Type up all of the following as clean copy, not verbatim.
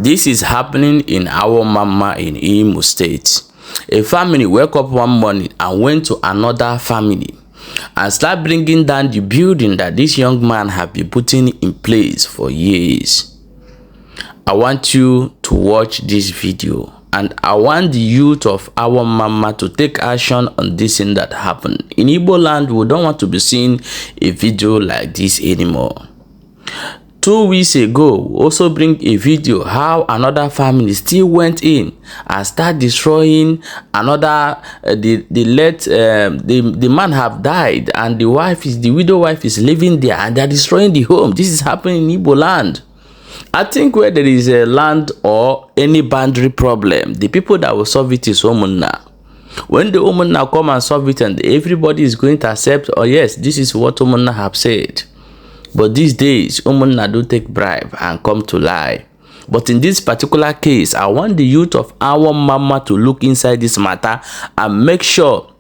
This is happening in Awo-Omamma in Imo State. A family woke up one morning and went to another family and start bringing down the building that this young man had been putting in place for years. I want you to watch this video, and I want the youth of Awo-Omamma to take action on this thing that happened. In Igbo land, we don't want to be seeing a video like this anymore. 2 weeks ago, we also bring a video how another family still went in and start destroying another. The man have died, and the widow wife is living there, and they're destroying the home. This is happening in Igbo land. I think where there is a land or any boundary problem, the people that will solve it is Omunna. When the Omunna come and solve it, and everybody is going to accept, oh yes, this is what Omunna have said. But these days, Omunna do take bribe and come to lie. But in this particular case, I want the youth of Awo-Omamma to look inside this matter and make sure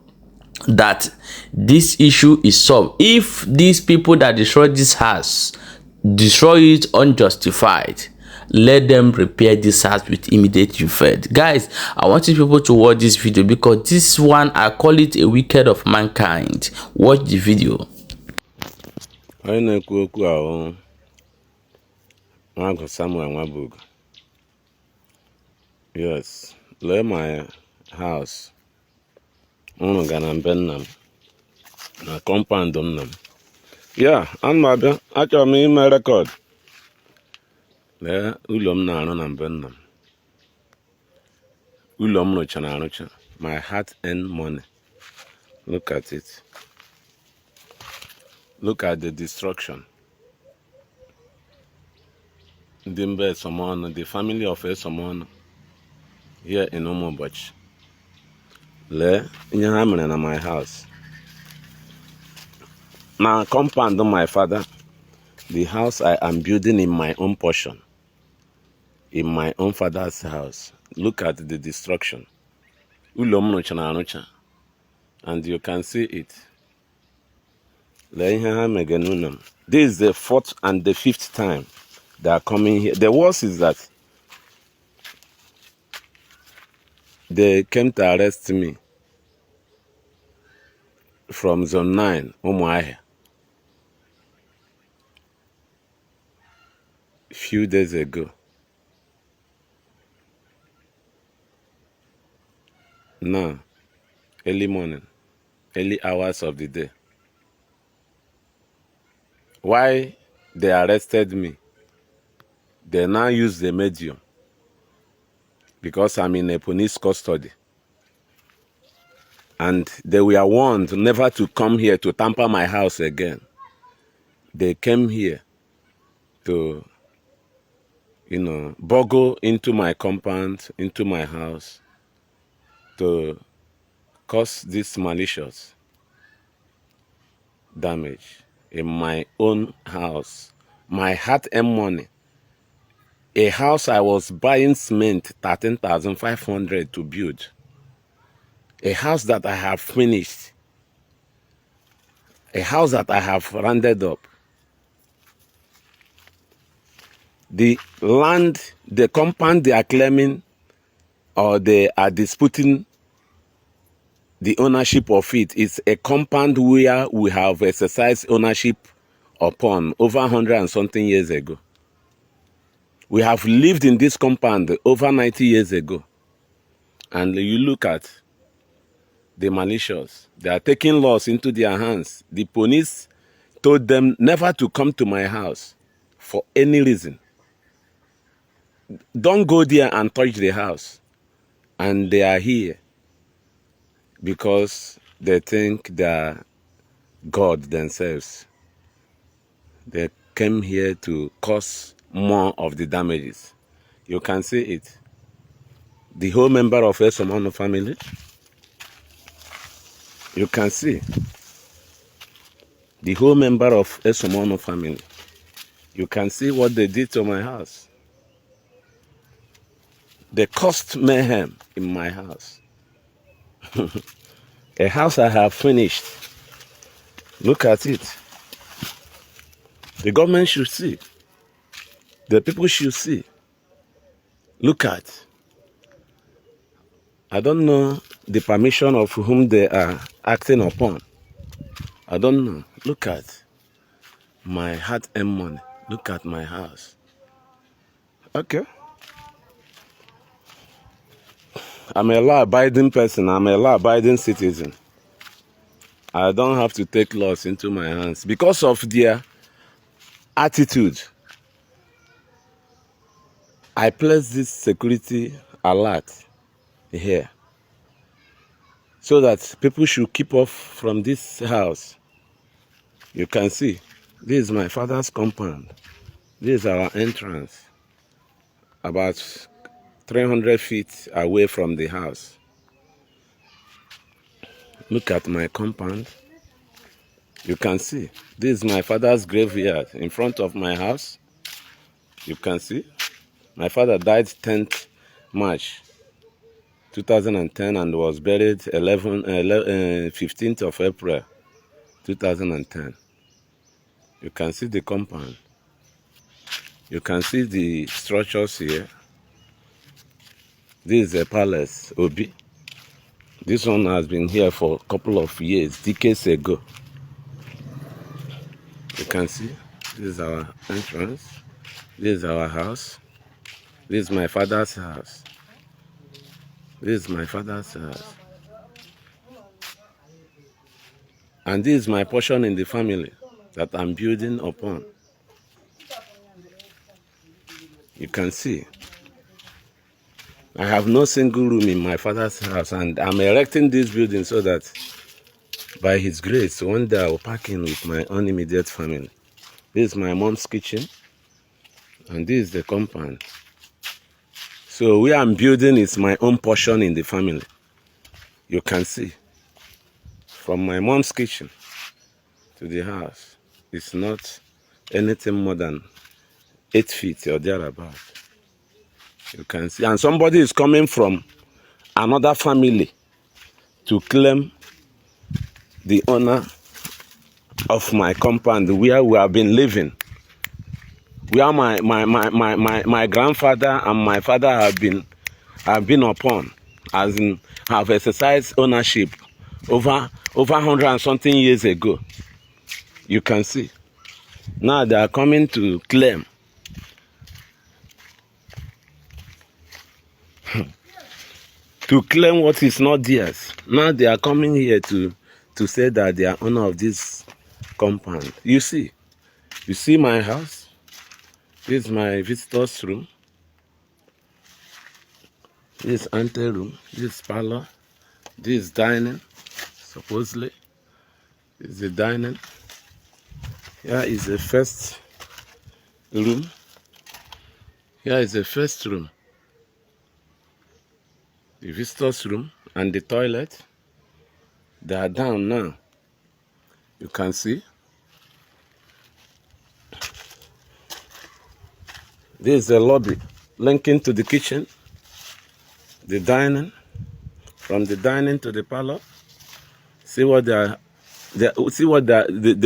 that this issue is solved. If these people that destroyed this house destroy it unjustified, let them repair this house with immediate effect. Guys, I want you people to watch this video, because this one, I call it a wicked of mankind. Watch the video. I na-ekwu okwu ahụ nwa Samuel Nwabugo. Yes, lee my house. Unu ga na mbe nna m na compound nna m. Yeah, ana m abịa, achọrọ m ime record. Lee ụlọ m na-arụ na mbe nna m. Ụlọ m rụchara arụcha. My heart and money. Look at it. Look at the destruction. The family of Esomon here in Umubochi. Lee ihe ha mere na my house. Now compound my father, the house I am building in my own portion, in my own father's house. Look at the destruction. And you can see it. This is the 4th and the 5th time they are coming here. The worst is that they came to arrest me from Zone 9, Umuahia, a few days ago. Now, early morning, early hours of the day. Why they arrested me? They now use the medium because I'm in a police custody. And they were warned never to come here to tamper my house again. They came here to, burgle into my compound, into my house, to cause this malicious damage in my own house, my hard-earned money. A house I was buying cement 13,500 to build. A house that I have finished. A house that I have rounded up. The land, the compound they are claiming, or they are disputing the ownership of it, is a compound where we have exercised ownership upon over 100 and something years ago. We have lived in this compound over 90 years ago. And you look at the malicious. They are taking laws into their hands. The police told them never to come to my house for any reason. Don't go there and touch the house. And they are here because they think they are God themselves. They came here to cause more of the damages. You can see it. The whole member of Awo-Omamma family. You can see the whole member of Awo-Omamma family. You can see what they did to my house. They caused mayhem in my house. A house I have finished. Look at it. The government should see. The people should see. Look at. I don't know the permission of whom they are acting upon. I don't know. Look at my hard-earned money. Look at my house. Okay. I'm a law-abiding person. I'm a law-abiding citizen. I don't have to take laws into my hands. Because of their attitude, I place this security alert here so that people should keep off from this house. You can see, this is my father's compound. This is our entrance, about 300 feet away from the house. Look at my compound. You can see, this is my father's graveyard in front of my house. You can see, my father died 10th March 2010 and was buried 15th of April 2010. You can see the compound. You can see the structures here. This is a palace, Obi. This one has been here for a couple of years, decades ago. You can see, this is our entrance. This is our house. This is my father's house. This is my father's house. And this is my portion in the family that I'm building upon. You can see. I have no single room in my father's house, and I'm erecting this building so that by his grace, one day I will pack in with my own immediate family. This is my mom's kitchen, and this is the compound. So where I'm building is my own portion in the family. You can see. From my mom's kitchen to the house, it's not anything more than 8 feet or thereabout. You can see. And somebody is coming from another family to claim the owner of my compound where we have been living, where my grandfather and my father have been upon, as in have exercised ownership over 100 and something years ago. You can see. Now they are coming to claim. To claim what is not theirs. Now they are coming here to say that they are owner of this compound. You see my house. This is my visitor's room. This is ante room. This is parlor. This is dining. Supposedly, this is the dining. Here is the first room. Here is the first room. The visitor's room and the toilet. They are down now. You can see. This is the lobby linking to the kitchen. The dining. From the dining to the parlor. See what they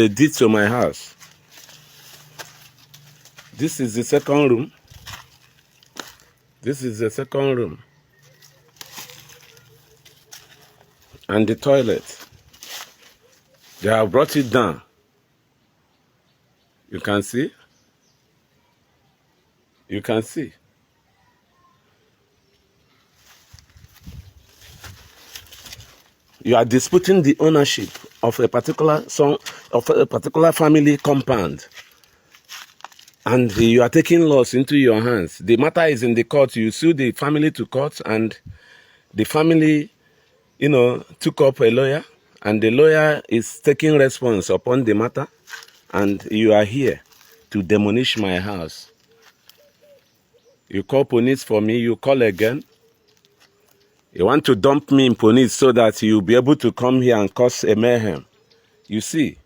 did to my house. This is the second room. This is the second room. And the toilet. They have brought it down. You can see. You can see. You are disputing the ownership of a particular family compound, and you are taking laws into your hands. The matter is in the court. You sue the family to court, and the family, took up a lawyer, and the lawyer is taking response upon the matter, and you are here to demolish my house. You call police for me. You call again. You want to dump me in police so that you'll be able to come here and cause a mayhem. You see?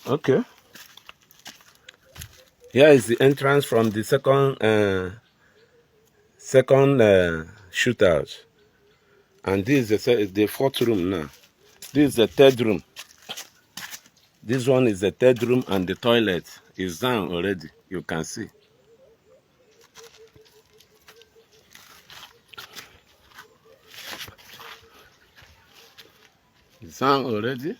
Okay. Here is the entrance from the second shootout. And this is the fourth room now. This is the third room. This one is the third room, and the toilet is down already. You can see. It's on already.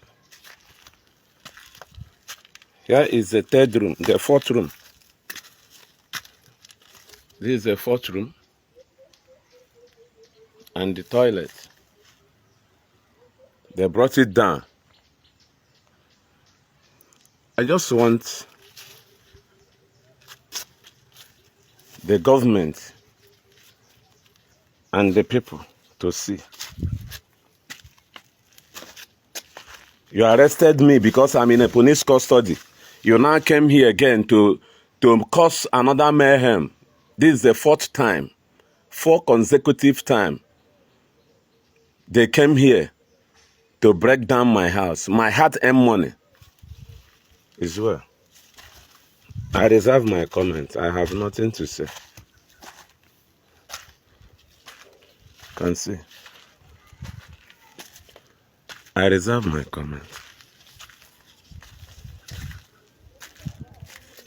Here is the third room, the fourth room. This is the fourth room. And the toilet. They brought it down. I just want the government and the people to see. You arrested me because I'm in a police custody. You now came here again to cause another mayhem. This is the fourth time, 4 consecutive times. They came here to break down my house. My hard-earned money as well. I reserve my comment. I have nothing to say. Can see. I reserve my comment.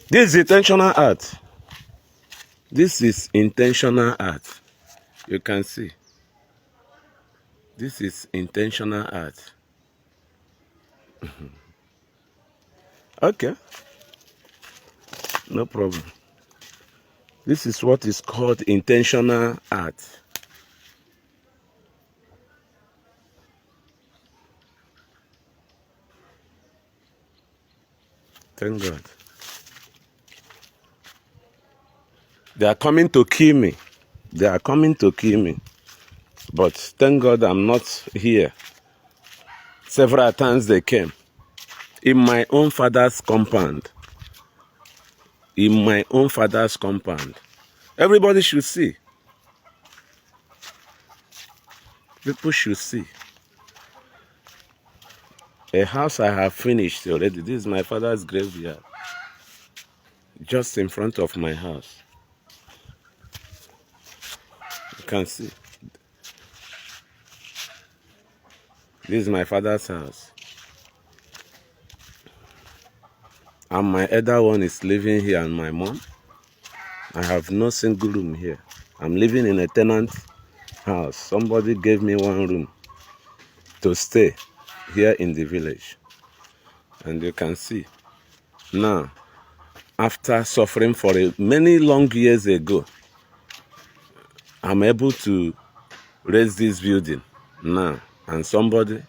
This is intentional art. This is intentional art. You can see. This is intentional art. Okay. No problem. This is what is called intentional art. Thank God. They are coming to kill me. They are coming to kill me. But thank God I'm not here. Several times they came. In my own father's compound. In my own father's compound. Everybody should see. People should see. A house I have finished already. This is my father's graveyard. Just in front of my house. You can see. This is my father's house. And my elder one is living here and my mom. I have no single room here. I'm living in a tenant house. Somebody gave me 1 room to stay here in the village. And you can see. Now, after suffering for many long years ago, I'm able to raise this building now. And somebody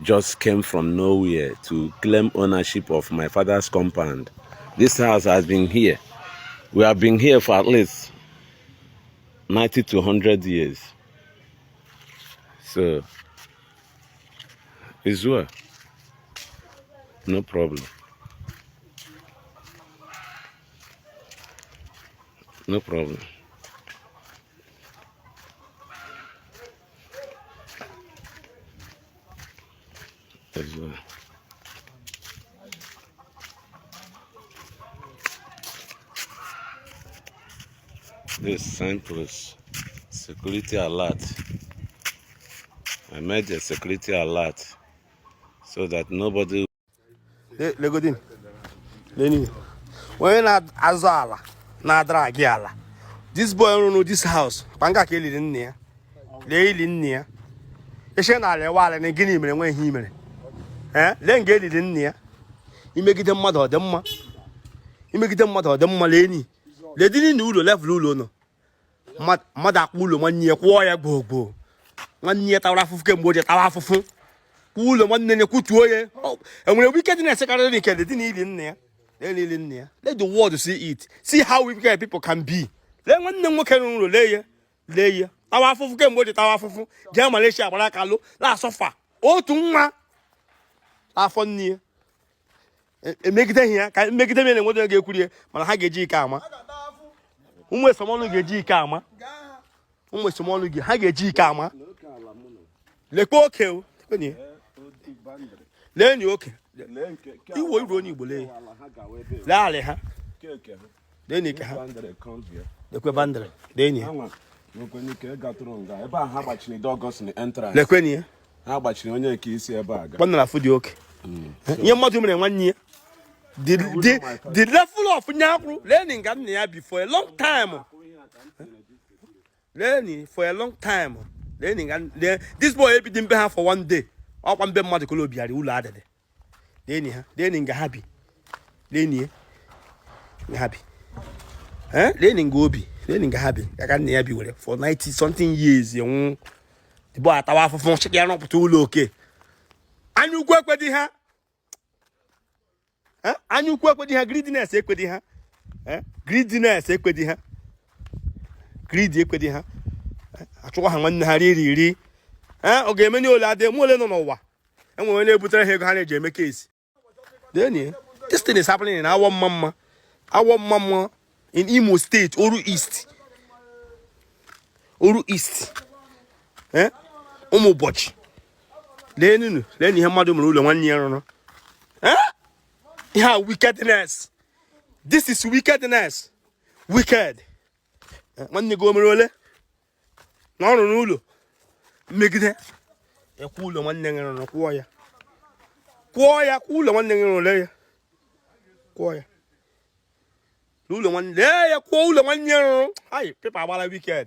just came from nowhere to claim ownership of my father's compound. This house has been here. We have been here for at least 90 to 100 years. So, it's well. No problem. No problem. As well. This signpost, security alert. I made a security alert so that nobody. Legodin. Lenny. When I Azala, Nadra Giala. This boy don't know this house. Panga Kelly in there. Lay in near. You shan't have a while and a guinea when he made. Eh? Then get it in there. You make it a mother, the ma. You make it a mother, the Malani. They didn't do the left Lulo. Mother Kulu 1 year, warrior go. 1 year, Tara of Game, what Tara for fun. Cool, 1 year, good way. Oh, and when we get in a second, they didn't need in there. They need in there. Let the world see it. See how wicked people can be. Let one them can lay. Our for game, what Tara for fun. Jam Malaysia, Balakalo, last sofa. Oh, Tunga. Ah, for near. Make it here, can make it a minute. What do get could but I get G Kama. Almost someone get G Kama. Almost someone get G Kama. Le coque, then you okay. You will run you bully. Lale, huh? Then you can the Quabander. Then you Le Quenia. How about you on your keys here bag? One of food yoke. Your mother in 1 year. The level of Nyaku learning got near before a long time. Learning for a long time. Learning and this boy didn't be for 1 day. ọkwa mbe mmadụ kolo biara ụlọ adịdị deni ha deni nga ha bi deni nga ha bi deni nga obi deni nga ha bi ka nne ya bi were for 90 something years enwu dibo atawa afụfụ chike ya nọpụta ụlọ oke anya ukwu ekwedi ha anya ukwu ekwedi ha greediness ekwedi ha greediness ekwedi ha greed ekwedi ha achụkwa ha nwanne ha iri ọ ga-eme ole adị mụ ole nọ n'ụwa enwere onye na-ebutere ha ego ha na-eji eme kesi this thing is happening in Awo-Omamma in Imo State, Oru East ụmụ ụbọchị lee ihe mmadụ mere ụlọ nwanne ya rụrụ ihe wickedness. This is wickedness. Wicked. Nwanne gị o mere ole na ọ rụrụ ụlọ megide ekwu ụlọ nwanne gị rụrụ kwụọ ya kwụọ ụlọ nwanne gị rụrụ lee ya kwụọ ya ụlọ nwanne lee ya kwụọ ụlọ nwanne ya rụrụ people agbara wicked.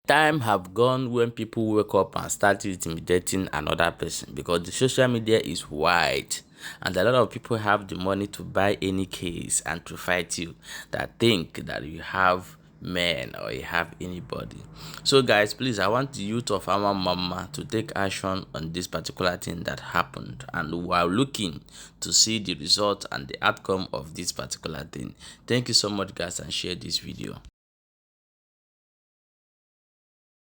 Time have gone when people wake up and start intimidating another person because the social media is wide and a lot of people have the money to buy any case and to fight you that think that you have men or you have anybody. So guys, please, I want the youth of Awo-Omamma to take action on this particular thing that happened, and we are looking to see the result and the outcome of this particular thing. Thank you so much guys, and share this video.